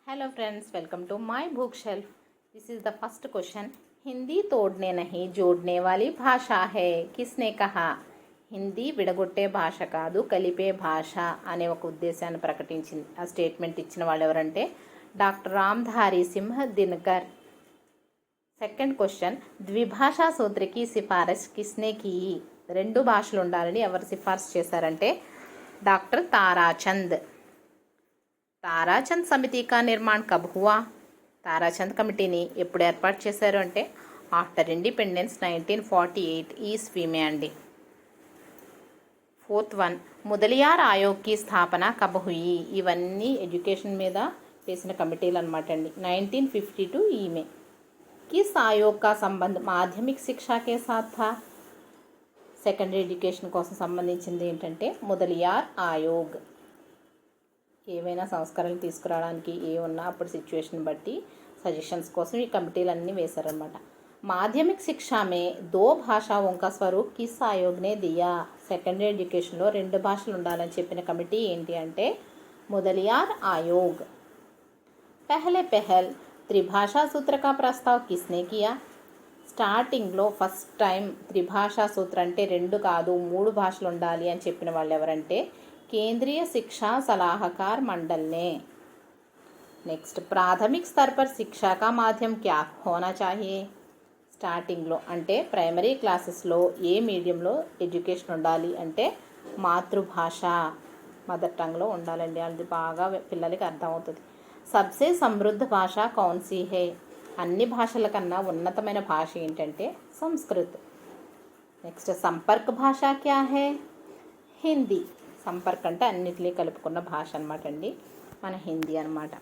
Hello friends, welcome to my book shelf. This is the first question. Hindi तोड़ने नहीं जोड़ने वाली भाषा है, किसने कहा? హిందీ విడగొట్టే భాష కాదు, కలిపే భాష అనే ఒక ఉద్దేశాన్ని ప్రకటించింది. ఆ స్టేట్మెంట్ ఇచ్చిన వాళ్ళు ఎవరంటే doctor Ramdhari Singh Dinkar. Second question, ద్విభాషా సూత్రకి సిఫారసు కిస్నే కీ? రెండు భాషలు ఉండాలని ఎవరు సిఫార్సు చేశారంటే డాక్టర్ తారాచంద్. తారాచంద్ సమితి కా నిర్మాణ్ కబ్ హువా? తారాచంద్ కమిటీని ఎప్పుడు ఏర్పాటు చేశారు అంటే ఆఫ్టర్ ఇండిపెండెన్స్ 1948 ఈస్వీ మే అండి. ఫోర్త్ వన్, ముదలియార్ ఆయోగ్కి స్థాపన కబ్ హుయి? ఇవన్నీ ఎడ్యుకేషన్ మీద చేసిన కమిటీలు అనమాట అండి. 1952 ఈ మే. కిస్ ఆయోగ్ కా సంబంధ్ మాధ్యమిక్ శిక్షాకే సాథ్ థా? సెకండరీ ఎడ్యుకేషన్ కోసం సంబంధించింది ఏంటంటే ముదలియార్ ఆయోగ్. ఏవైనా సంస్కరణలు తీసుకురావడానికి ఉన్నా అప్పుడు సిచ్యువేషన్ బట్టి సజెషన్స్ కోసం ఈ కమిటీలన్నీ వేశారనమాట. మాధ్యమిక్ శిక్షా మే దో భాషాओं का स्वरूप किस आयोग ने दिया? సెకండరీ ఎడ్యుకేషన్లో రెండు భాషలు ఉండాలని చెప్పిన కమిటీ ఏంటి అంటే ముదలియార్ ఆయోగ్. పహలే పహల్ త్రిభాషా సూత్ర కా ప్రస్తావ్ కిస్నే కియా? స్టార్టింగ్లో ఫస్ట్ టైం త్రిభాషా సూత్ర అంటే రెండు కాదు మూడు భాషలు ఉండాలి అని చెప్పిన వాళ్ళు ఎవరంటే केंद्रीय शिक्षा सलाहकार मंडल ने. नेक्स्ट, प्राथमिक स्तर पर शिक्षा का माध्यम क्या होना चाहिए? స్టార్టింగ్లో అంటే ప్రైమరీ క్లాసెస్లో ఏ మీడియంలో ఎడ్యుకేషన్ ఉండాలి అంటే మాతృభాష మదర్ టంగ్లో ఉండాలండి. అది బాగా పిల్లలకి అర్థమవుతుంది. సబ్సే సమృద్ధ భాష కౌన్సీ హే? అన్ని భాషల కన్నా ఉన్నతమైన భాష ఏంటంటే సంస్కృత్. నెక్స్ట్, సంపర్క్ భాష క్యా హే? హిందీ. సంపర్క్ అంటే అన్నిటినీ కలుపుకున్న భాష అనమాట అండి, మన హిందీ అనమాట.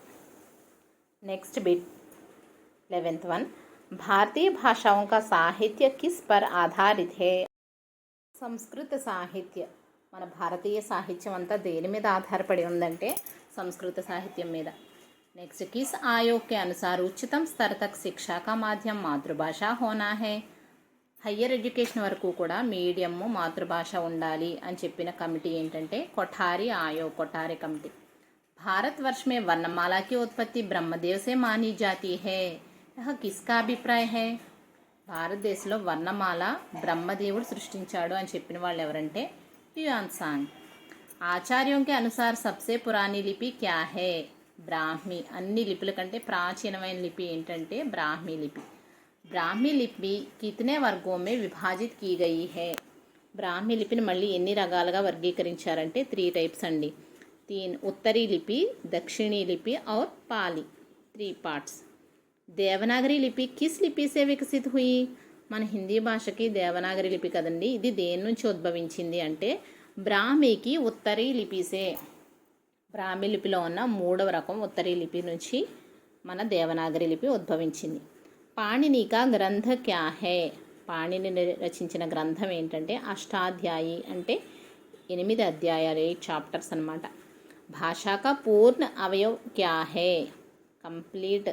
నెక్స్ట్ బిట్ 11th వన్, భారతీయ భాషాओं का సాహిత్య కిస్ పర్ ఆధారిత్ హే? సంస్కృత సాహిత్య. మన భారతీయ సాహిత్యం అంతా దేని మీద ఆధారపడి ఉందంటే సంస్కృత సాహిత్యం మీద. నెక్స్ట్, కిస్ ఆయోగ్ కే అనుసార్ ఉच्चतम स्तर तक शिक्षा का माध्यम मातृभाषा होना है? హయ్యర్ ఎడ్యుకేషన్ వరకు కూడా మీడియము మాతృభాష ఉండాలి అని చెప్పిన కమిటీ ఏంటంటే కొఠారి ఆయోగ్, కొఠారి కమిటీ. భారతవర్ష మే వర్ణమాల కి ఉత్పత్తి బ్రహ్మదేవ్ సే మానీ జాతి హే? యహ కిస్కా అభిప్రాయ హే? భారతదేశంలో వర్ణమాల బ్రహ్మదేవుడు సృష్టించాడు అని చెప్పిన వాళ్ళు ఎవరంటే హ్యూయాన్సాంగ్. ఆచార్యోం కే అనుసార్ సబ్సే పురాణి లిపి క్యా హే? బ్రాహ్మీ. అన్ని లిపుల కంటే ప్రాచీనమైన లిపి ఏంటంటే బ్రాహ్మీ లిపి. బ్రాహ్మీ లిపి కితనే వర్గోं में విభాజిత్ की गई है? బ్రాహ్మీ లిపిని మళ్ళీ ఎన్ని రకాలుగా వర్గీకరించారంటే 3 టైప్స్ అండి. ఉత్తరీ లిపి, దక్షిణీ లిపి और పాలి, 3 పార్ట్స్. దేవనాగరి లిపి కిస్ లిపి సే వికసిత్ హుయి? మన హిందీ భాషకి దేవనాగరి లిపి కదండి, ఇది దేని నుంచి ఉద్భవించింది అంటే బ్రాహ్మీకి ఉత్తరీ లిపిసే. బ్రాహ్మీ లిపిలో ఉన్న 3వ రకం ఉత్తరీ లిపి నుంచి మన దేవనాగరి లిపి ఉద్భవించింది. పాణిని కా గ్రంథ క్యా హే? పాణిని రచించిన గ్రంథం ఏంటంటే అష్టాధ్యాయి, అంటే 8 అధ్యాయాలు, 8 చాప్టర్స్ అనమాట. భాషా కా పూర్ణ అవయవ్ క్యా హే? కంప్లీట్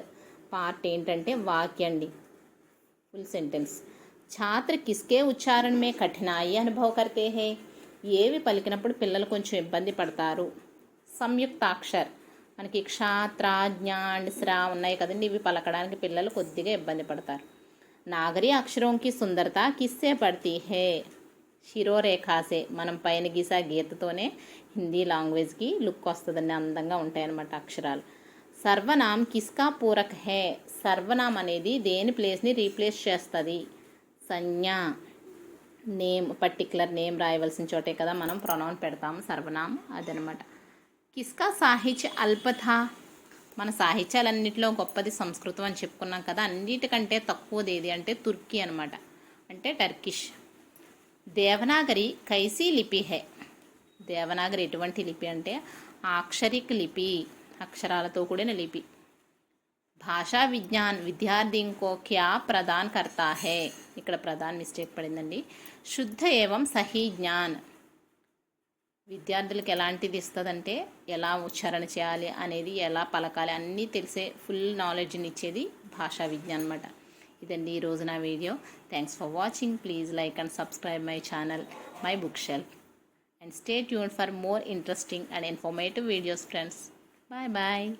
పార్ట్ ఏంటంటే వాక్య అండి, ఫుల్ సెంటెన్స్. ఛాత్ర కిస్కే ఉచ్చారణ మే కఠినాయి అనుభవ కర్తే హే? ఏవి పలికినప్పుడు పిల్లలు కొంచెం ఇబ్బంది పడతారు? సంయుక్తాక్షర్, మనకి క్షాత్ర జ్ఞ అండ్ శ్రా ఉన్నాయి కదండి, ఇవి పలకడానికి పిల్లలు కొద్దిగా ఇబ్బంది పడతారు. నాగరి అక్షరంకి సుందరత కిస్సే పడతీ హే? శిరోరేఖాసే. మనం పైన గీసా గీతతోనే హిందీ లాంగ్వేజ్కి లుక్ వస్తుందండి, అందంగా ఉంటాయన్నమాట అక్షరాలు. సర్వనామ్ కిస్కా పూరక్ హే? సర్వనామ్ అనేది దేని ప్లేస్ని రీప్లేస్ చేస్తుంది? సంజ్ఞ. నేమ్, పర్టికులర్ నేమ్ రాయవలసిన చోటే కదా మనం ప్రొనౌన్ పెడతాము, సర్వనామ్ అదనమాట. కిస్కా సాహిత్య అల్పథా? మన సాహిత్యాలన్నింటిలో గొప్పది సంస్కృతం అని చెప్పుకున్నాం కదా, అన్నిటికంటే తక్కువది ఏది అంటే తుర్కీ అనమాట, అంటే టర్కిష్. దేవనాగరి కైసీ లిపి హే? దేవనాగరి ఎటువంటి లిపి అంటే అక్షరిక్ లిపి, అక్షరాలతో కూడిన లిపి. భాషా విజ్ఞాన్ విద్యార్థింకో క్యా ప్రదాన్ కర్తా హే? ఇక్కడ ప్రధాన్ మిస్టేక్ పడిందండి. శుద్ధ ఏవం సహీ జ్ఞాన్ విద్యార్థులకు ఎలాంటిది ఇస్తుందంటే ఎలా ఉచ్చారణ చేయాలి అనేది, ఎలా పలకాలి అన్నీ తెలిసే ఫుల్ నాలెడ్జ్ని ఇచ్చేది భాషా విజ్ఞానం అనమాట. ఇదండి ఈరోజు నా video. Thanks for watching. Please like and subscribe my channel, my book shelf, and stay tuned for more interesting and informative videos, friends. Bye bye.